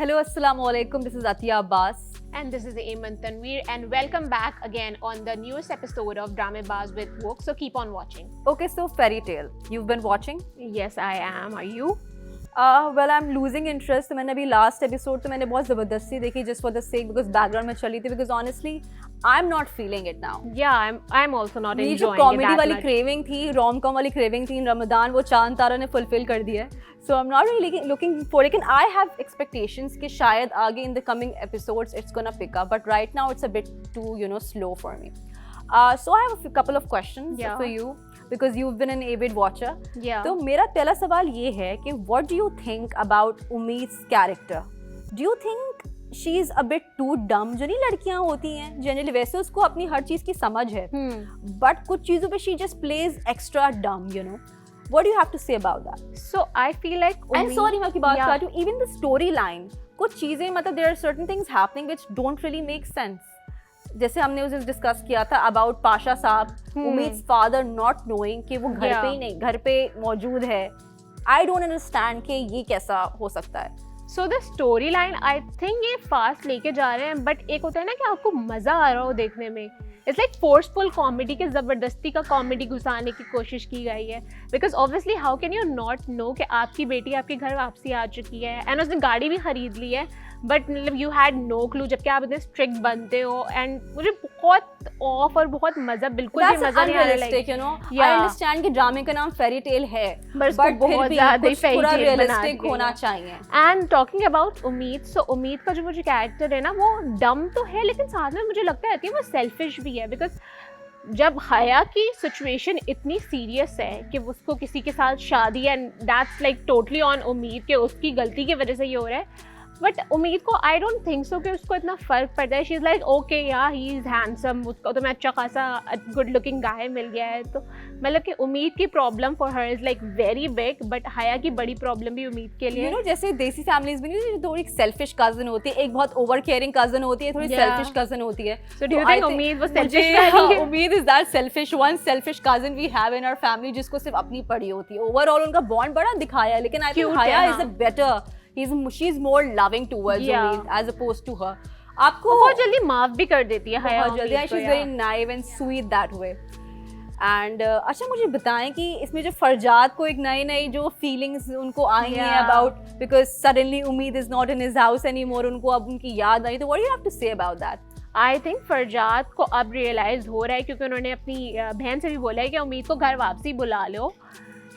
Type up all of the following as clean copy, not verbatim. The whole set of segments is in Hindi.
Hello, Assalamu alaikum. This is Atiya Abbas. And this is Ayman Tanveer, and welcome back again on the newest episode of Dramebaz with Woke. So keep on watching. Okay, so Fairy Tale. You've been watching? Yes, I am. Are you? Well, I'm losing interest. तो मैंने अभी last episode तो मैंने बहुत ज़बरदस्ती देखी just for the sake because background में चली थी because honestly I'm not feeling it now. Yeah, I'm also not मेरी enjoying जो comedy it that वाली much. craving थी, rom-com वाली craving थी, रमदान वो चांद तारा ने fulfill कर दिया है. So I'm not really looking for it. लेकिन I have expectations कि शायद आगे in the coming episodes it's gonna pick up. But right now it's a bit too slow for me. So I have a couple of questions for you. Because you've been an avid watcher. Yeah. तो मेरा पहला सवाल ये है कि what do you think about Umeed's character? Do you think she is a bit too dumb? जो नहीं लड़कियाँ होती हैं जनरली वैसे उसको अपनी हर चीज़ की समझ है but कुछ चीज़ों पे she just plays extra dumb, What do you have to say about that? So I feel like And sorry मैं आपकी बात काटूँ, even the storyline कुछ चीज़ें मतलब there are certain things happening which don't really make sense. जैसे हमने उसे डिस्कस किया था अबाउट पाशा साहब, उमीद्स फादर नॉट नोइंग कि वो घर पे ही नहीं घर पे मौजूद है. आई डोंट अंडरस्टैंड कि ये कैसा हो सकता है. So the story line I think ये फास्ट लेके जा रहे हैं बट एक होता है ना कि आपको मजा आ रहा हो देखने में. इट्स लाइक फोर्सफुल कॉमेडी के ज़बरदस्ती का कॉमेडी घुसाने की कोशिश की गई है because obviously how can you not know कि आपकी बेटी आपके घर वापसी आ चुकी है एंड उसने गाड़ी भी खरीद ली है बट मतलब यू हैड नो क्लू जबकि आप इतने स्ट्रिक्ट बनते हो एंड मुझे बहुत ऑफ और बहुत मजा बिल्कुल भी मजा नहीं आ रहा है. आई अंडरस्टैंड कि ड्रामे का नाम फेरी टेल है बट बहुत ज्यादा ही पूरा रियलिस्टिक होना चाहिए. एंड टॉकिंग अबाउट उम्मीद सो उम्मीद का जो मुझे कैरेक्टर है ना वो डम तो है लेकिन साथ में मुझे लगता है वो सेल्फिश भी है बिकॉज जब हया की सिचुएशन इतनी सीरियस है कि उसको किसी के साथ शादी and that's like totally on उम्मीद के उसकी गलती की वजह से ये हो रहा है बट उम्मीद को आई डोंट थिंक सो कि उसको इतना फर्क पड़ता है. शी इज़ लाइक ओके या ही इज़ हैंडसम, उसको तो मैं अच्छा खासा गुड लुकिंग गाय मिल गया है. तो मतलब कि उम्मीद की problem for her is like very big but हया की बड़ी प्रॉब्लम भी उम्मीद के लिए जैसे देसी फैमिलीज में थोड़ी सेल्फिश कजन होती है, एक बहुत ओवर केयरिंग कजन होती है, थोड़ी सेल्फिश कजन होती है. सो डू यू थिंक उम्मीद वो सेल्फिश उम्मीद is that selfish one selfish cousin we have in our family जिसको सिर्फ अपनी पड़ी होती है. ओवरऑल उनका बॉन्ड बड़ा दिखाया है लेकिन आई थिंक हया is a better she's more loving towards Umeed as opposed to her. आपको बहुत जल्दी माफ भी कर देती है हया. बहुत जल्दी. she's very naive and sweet that way. And अच्छा मुझे बताएं कि इसमें जो फरजाद को एक नई जो फीलिंग्स उनको आई हैं about because suddenly Umeed is not in his house anymore, उनको अब उनकी याद आई, तो what do you have to say about that? I think Farzad को अब रियलाइज हो रहा है क्योंकि उन्होंने अपनी बहन से भी बोला है कि उम्मीद को घर वापसी बुला लो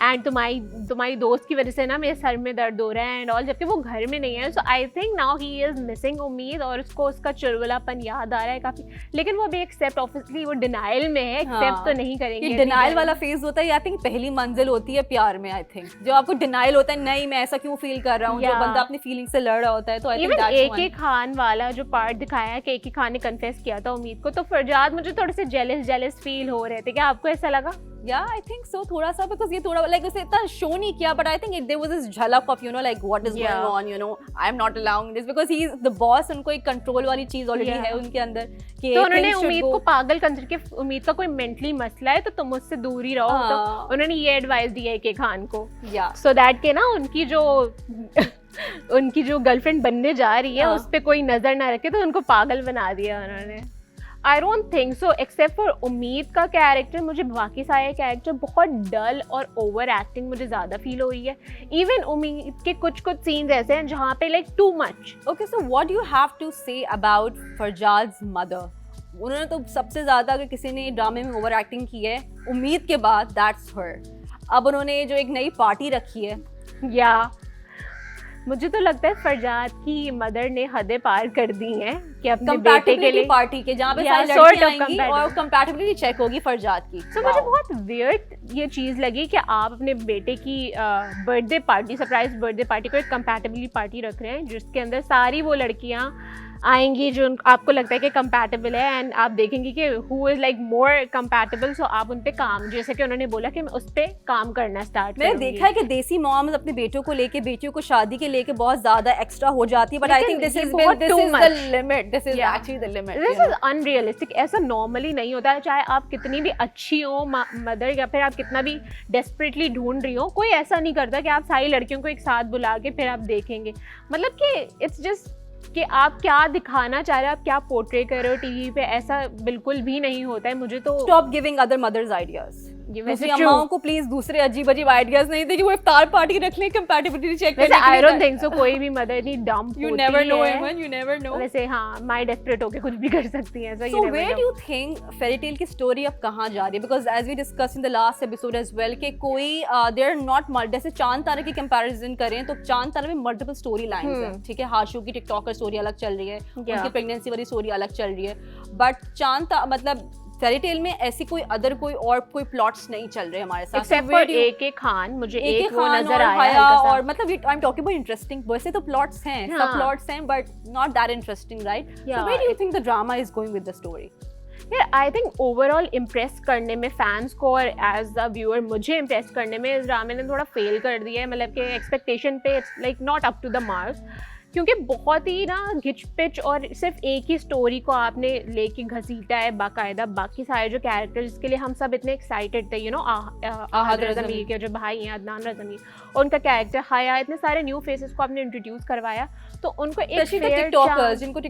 एंड तुम्हारी दोस्त की वजह से ना मेरे सर में दर्द हो रहा है एंड ऑल, जबकि वो घर में नहीं है. So I think now he is missing उम्मीद और उसको उसका चुलबुलापन याद आ रहा है काफी. लेकिन वो भी एक्सेप्ट ऑब्वियसली वो डिनाइल में है, एक्सेप्ट तो नहीं करेंगे. ये डिनाइल वाला फेज होता है आई थिंक पहली मंजिल होती है प्यार में. आई थिंक जो आपको डिनाइल होता है नहीं मैं ऐसा क्यों फील कर रहा हूँ, जो बंदा अपनी फीलिंग से लड़ रहा होता है. तो आई थिंक AK खान वाला जो पार्ट दिखाया है कि AK खान ने कन्फेस किया था उम्मीद को, तो फरजाद मुझे थोड़े से जेलस फील हो रहे थे. क्या आपको ऐसा लगा? Yeah, I think so. थोड़ा सा because ये थोड़ा like उसे इतना शो नहीं किया but I think there was this झलक of like what is going on, I am not allowing this because he is the boss. उनको एक कंट्रोल वाली चीज ऑलरेडी है उनके अंदर कि तो उन्होंने उम्मीद को पागल कंसिडर के उम्मीद का कोई मेंटली मसला है तो तुम उससे दूर ही रहो. तो उन्होंने ये एडवाइस दी है AK खान को सो दैट के ना उनकी जो गर्लफ्रेंड बनने जा रही है उस पे कोई नजर ना रखे, तो उनको पागल बना दिया उन्होंने. I don't think so except for उम्मीद का कैरेक्टर मुझे बाकी सारे कैरेक्टर बहुत डल और ओवर एक्टिंग मुझे ज़्यादा फील हो रही है. इवन उम्मीद के कुछ सीन्स ऐसे हैं जहाँ पे like too much. Okay so what you have to say about Farzad's mother? उन्होंने तो सबसे ज़्यादा अगर किसी ने ड्रामे में ओवर एक्टिंग की है उम्मीद के बाद दैट्स हर. अब उन्होंने जो एक नई पार्टी रखी है मुझे तो लगता है फरजाद की मदर ने हदें पार कर दी हैं कि अपने बेटे के लिए पार्टी के जहाँ पे सारी लड़कियां आएंगी और कंपैटिबिलिटी चेक होगी फरजाद की. तो मुझे बहुत वियर्ड ये चीज़ लगी कि आप अपने बेटे की birthday party surprise birthday party को एक कंपैटिबिलिटी पार्टी रख रहे हैं जिसके अंदर सारी वो लड़कियाँ आएंगी जो आपको लगता है कि कंपैटिबल है एंड आप देखेंगे कि who is like more compatible. So आप उन पे काम, जैसे कि उन्होंने बोला कि मैं उस पे काम करना स्टार्ट करूंगी. मैंने देखा है कि देसी मॉम्स अपने बेटों को लेके बेटियों को शादी के लेके बहुत ज्यादा एक्स्ट्रा हो जाती है but I think this is the limit. This is actually the limit. This is unrealistic. ऐसा नॉर्मली नहीं होता है, चाहे आप कितनी भी अच्छी हो मदर या फिर आप आप कितना भी डेस्परेटली ढूंढ रही हो, कोई ऐसा नहीं करता कि आप सारी लड़कियों को एक साथ बुला के फिर आप देखेंगे। मतलब कि इट्स जस्ट कि आप क्या दिखाना चाह रहे हो, आप क्या पोर्ट्रे कर रहे हो टीवी पे, ऐसा बिल्कुल भी नहीं होता है। मुझे तो stop giving other mothers ideas. वैसे अम्माओं को प्लीज दूसरे अजीब अजीब आइडियाज नहीं थे कि वो इफ्तार पार्टी रख लें कंपैटिबिलिटी चेक करने के लिए। आई डोंट थिंक सो कोई भी मदर इतनी डम होती है। You never know, Eamon, you never know. वैसे हाँ, माई डेस्परेट होके कुछ भी कर सकती है। So where do you think fairy tale की स्टोरी अब कहाँ जा रही है? Because as we discussed in the last episode as well कि कोई they are not जैसे चांद तारा की कंपैरिजन करें तो चांद तारा में मल्टीपल स्टोरी लाइंस हैं, ठीक है। हाशू की टिकटॉकर स्टोरी अलग चल रही है, उनकी प्रेगनेंसी वाली स्टोरी अलग चल रही है, बट मतलब फेरी टेल में ऐसी कोई अदर कोई और कोई प्लॉट्स नहीं चल रहे हमारे साथ, एक्सेप्ट फॉर ए.के. खान। मुझे एक वो नजर आया हया और मतलब I am talking about interesting, वैसे तो प्लॉट्स हैं, सब प्लॉट्स हैं, but not that interesting, right? So where do you think the drama is going with the story? I think overall impress करने में फैंस को और एज द व्यूअर मुझे इम्प्रेस करने में इस ड्रामे ने थोड़ा फेल कर दिया है। मतलब कि एक्सपेक्टेशन पे it's like not up to the marks, क्योंकि बहुत ही ना घिच पिच और सिर्फ एक ही स्टोरी को आपने लेके घसीटा है बाकायदा। बाकी सारे जो कैरेक्टर्स जिसके लिए हम सब इतने एक्साइटेड थे, यू नो, आहद रज़मी के जो भाई हैं अदनान रज़मी, उनका कैरेक्टर हया, इतने सारे न्यू फेसेस को आपने इंट्रोड्यूस करवाया, तो उनको एक टिकटॉकर्स जिनको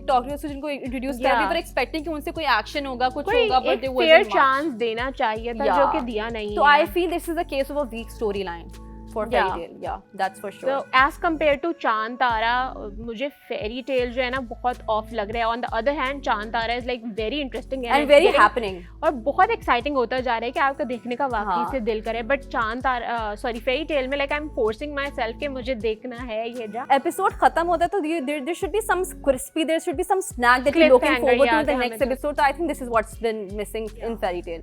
इंट्रोड्यूस किया, वी वर एक्सपेक्टिंग कि उनसे कोई एक्शन होगा, कुछ होगा, but there wasn't fair chance देना चाहिए था, जो कि दिया नहीं। तो I feel this is the case of a weak story line for fairy tale, yeah, that's for sure. So as compared to चांद तारा, मुझे fairy tale जो है ना बहुत ऑफ लग रहा है। On the other hand, चांद तारा is like very interesting and very happening, और बहुत exciting होता जा रहा है कि आपका देखने का वाकई से दिल करे। बट चांद तारा fairy tale में like I'm forcing myself कि मुझे देखना है ये जा। एपिसोड खत्म होता है तो there should be some crispy, there should be some snack that you're looking forward to the next episode. So I think this is what's been missing in fairy tale.